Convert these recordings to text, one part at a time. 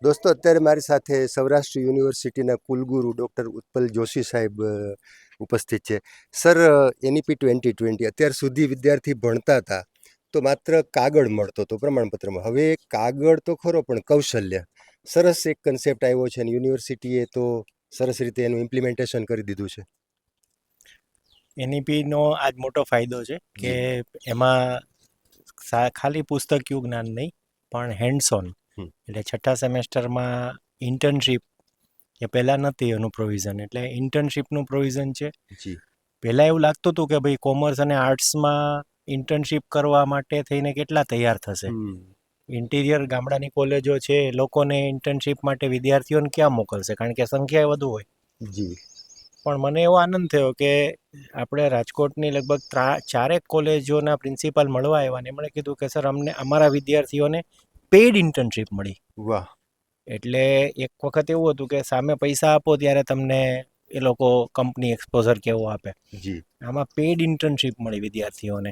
દોસ્તો, અત્યારે મારી સાથે સૌરાષ્ટ્ર યુનિવર્સિટીના કુલગુરુ ડૉક્ટર ઉત્પલ જોશી સાહેબ ઉપસ્થિત છે. સર, એનઈપી 2020 અત્યાર સુધી વિદ્યાર્થી ભણતા હતા તો માત્ર કાગળ મળતો હતો પ્રમાણપત્રમાં. હવે કાગળ તો ખરો પણ કૌશલ્ય સરસ એક કન્સેપ્ટ આવ્યો છે અને યુનિવર્સિટીએ તો સરસ રીતે એનું ઇમ્પ્લિમેન્ટેશન કરી દીધું છે. એનઈપીનો આજ મોટો ફાયદો છે કે એમાં ખાલી પુસ્તકિયું જ્ઞાન નહીં પણ હેન્ડ્સ ઓન, એટલે છઠ્ઠા સેમેસ્ટરમાં ઇન્ટર્નશીપ એ પહેલાં નથી એનું પ્રોવિઝન, એટલે ઇન્ટર્નશીપનું પ્રોવિઝન છે. પહેલાં એવું લાગતું હતું કે ભાઈ કોમર્સ અને આર્ટ્સમાં ઇન્ટર્નશીપ કરવા માટે થઈને કેટલા તૈયાર થશે. ઇન્ટિરિયર ગામડાની કોલેજો છે એ લોકોને ઇન્ટર્નશીપ માટે વિદ્યાર્થીઓને ક્યાં મોકલશે, કારણ કે સંખ્યા વધુ હોય. પણ મને એવો આનંદ થયો કે આપણે રાજકોટની લગભગ 4 કોલેજોના પ્રિન્સિપાલ મળવા આવ્યા ને એમણે કીધું કે સર અમને અમારા વિદ્યાર્થીઓને પેઇડ ઇન્ટર્નશીપ મળી. વાહ! એટલે એક વખત એવું હતું કે સામે પૈસા આપો ત્યારે તમને એ લોકો કંપની એક્સપોઝર કેવો આપે, આમાં પેઇડ ઇન્ટર્નશીપ મળી વિદ્યાર્થીઓને.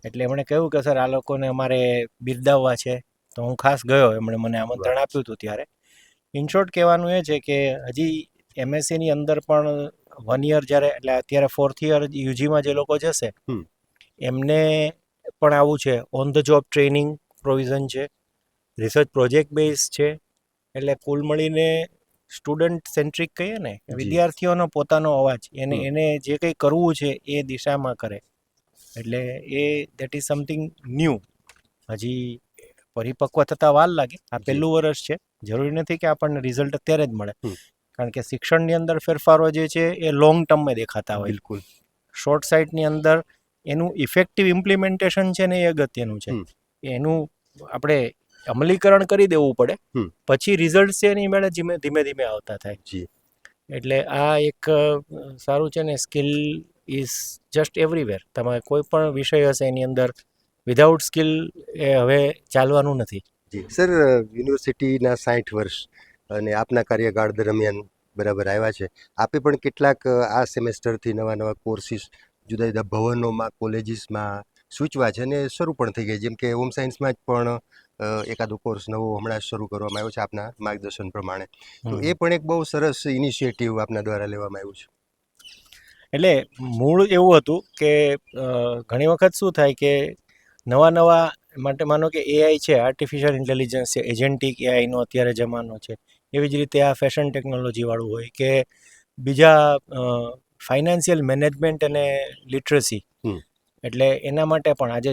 એટલે એમણે કહ્યું કે સર આ લોકોને અમારે બિરદાવવા છે, તો હું ખાસ ગયો, એમણે મને આમંત્રણ આપ્યું હતું ત્યારે. ઇન શોર્ટ કહેવાનું એ છે કે હજી એમએસસીની અંદર પણ 1 યર જ્યારે, એટલે અત્યારે 4th યર યુજીમાં જે લોકો જશે એમને પણ આવું છે, on the job training provision છે, રિસર્ચ પ્રોજેક્ટ બેઝ છે. એટલે કુલ મળીને સ્ટુડન્ટ સેન્ટ્રિક કહીએ ને, વિદ્યાર્થીઓનો પોતાનો અવાજ, એને જે કંઈ કરવું છે એ દિશામાં કરે. એટલે એ દેટ ઇઝ સમથિંગ ન્યૂ. હજી પરિપક્વ થતાં વાર લાગે, આ પહેલું વર્ષ છે. જરૂરી નથી કે આપણને રિઝલ્ટ અત્યારે જ મળે, કારણ કે શિક્ષણની અંદર ફેરફારો જે છે એ લોંગ ટર્મમાં દેખાતા હોય. બિલકુલ. શોર્ટ સાઇટની અંદર એનું ઇફેક્ટિવ ઇમ્પ્લિમેન્ટેશન છે ને એ અગત્યનું છે. એનું આપણે અમલીકરણ કરી દેવું પડે, પછી રિઝલ્ટ છે એની મેળે ધીમે ધીમે આવતા થાય. એટલે આ એક સારું છે ને, સ્કિલ ઇઝ જસ્ટ એવરીવેર. તમારે કોઈ પણ વિષય હશે એની અંદર વિધાઉટ સ્કિલ એ હવે ચાલવાનું નથી. સર, યુનિવર્સિટીના 60 વર્ષ અને આપના કાર્યકાળ દરમિયાન બરાબર આવ્યા છે. આપે પણ કેટલાક આ સેમેસ્ટરથી નવા કોર્સિસ જુદા જુદા ભવનોમાં, કોલેજીસમાં સૂચવા છે અને શરૂ પણ થઈ ગઈ, જેમ કે હોમ સાયન્સમાં જ પણ એકાદો કોર્સ નવો હમણાં શરૂ કરવામાં આવ્યો છે આપના માર્ગદર્શન પ્રમાણે. તો એ પણ એક બહુ સરસ ઇનિશિયેટિવ આપના દ્વારા લેવામાં આવ્યું છે. એટલે મૂળ એવું હતું કે ઘણી વખત શું થાય કે નવા માટે, માનો કે એઆઈ છે, આર્ટિફિશિયલ ઇન્ટેલિજન્સ છે, એજન્ટિક એઆઈનો અત્યારે જમાનો છે. એવી જ રીતે આ ફેશન ટેકનોલોજીવાળું હોય કે બીજા ફાઇનાન્શિયલ મેનેજમેન્ટ અને લિટરસી. એટલે એના માટે પણ આજે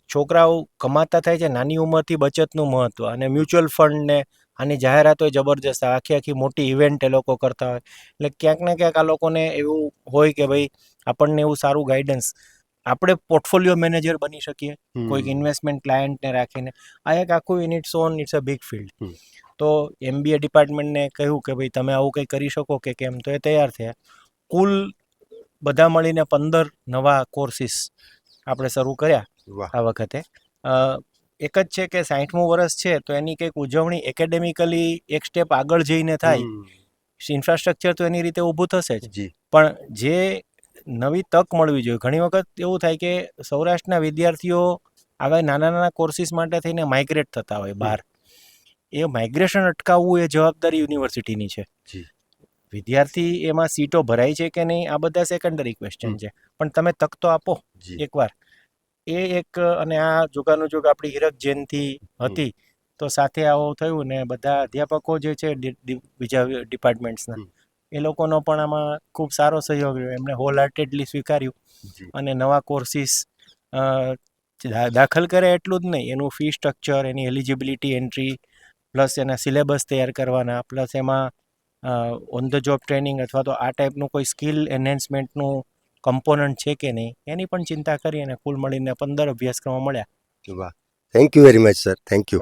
છોકરાઓ કમાતા થાય છે, નાની ઉંમરથી બચતનું મહત્ત્વ અને મ્યુચ્યુઅલ ફંડ ને આની જાહેરાતો જબરજસ્ત, આખી મોટી ઇવેન્ટ એ લોકો કરતા હોય. એટલે ક્યાંક ને ક્યાંક આ લોકોને એવું હોય કે ભાઈ આપણને એવું સારું ગાઈડન્સ, આપણે પોર્ટફોલિયો મેનેજર બની શકીએ કોઈક ઇન્વેસ્ટમેન્ટ ક્લાયન્ટને રાખીને. આ એક આખું in its own, it's a big field. તો એમબીએ ડિપાર્ટમેન્ટને કહ્યું કે ભાઈ તમે આવું કંઈ કરી શકો કે કેમ, તો એ તૈયાર થયા. કુલ બધા મળીને 15 નવા કોર્સિસ આપણે શરૂ કર્યા આ વખતે. એક જ છે કે 60મું વર્ષ છે તો એની કંઈક ઉજવણી એકેડેમિકલી એક સ્ટેપ આગળ જઈને થાય. ઇન્ફ્રાસ્ટ્રક્ચર તો એની રીતે ઊભું થશે જ, પણ જે નવી તક મળવી જોઈએ. ઘણી વખત એવું થાય કે સૌરાષ્ટ્રના વિદ્યાર્થીઓ આવા નાના કોર્સિસ માટે થઈને માઇગ્રેટ થતા હોય બહાર. એ માઇગ્રેશન અટકાવવું એ જવાબદારી યુનિવર્સિટીની છે. વિદ્યાર્થી એમાં સીટો ભરાય છે કે નહીં આ બધા સેકન્ડરી ક્વેશ્ચન છે, પણ તમે તક તો આપો એકવાર. એ એક, અને આ જુગાનું જુગ આપણી હીરક જયંતિ હતી તો સાથે આવું થયું ને બધા અધ્યાપકો જે છે બીજા ડિપાર્ટમેન્ટ્સના, એ લોકોનો પણ આમાં ખૂબ સારો સહયોગ રહ્યો. એમણે હોલ હાર્ટેડલી સ્વીકાર્યું અને નવા કોર્સિસ દાખલ કરે. એટલું જ નહીં, એનું ફી સ્ટ્રક્ચર, એની એલિજિબિલિટી એન્ટ્રી, પ્લસ એના સિલેબસ તૈયાર કરવાના, પ્લસ એમાં ઓન ધ જોબ ટ્રેનિંગ અથવા તો આ ટાઈપનું કોઈ સ્કિલ એન્હેન્સમેન્ટનું કમ્પોનન્ટ છે કે નહીં એની પણ ચિંતા કરી અને કુલ મળીને 15 અભ્યાસક્રમો મળ્યા. વાહ, thank you very much sir. Thank you.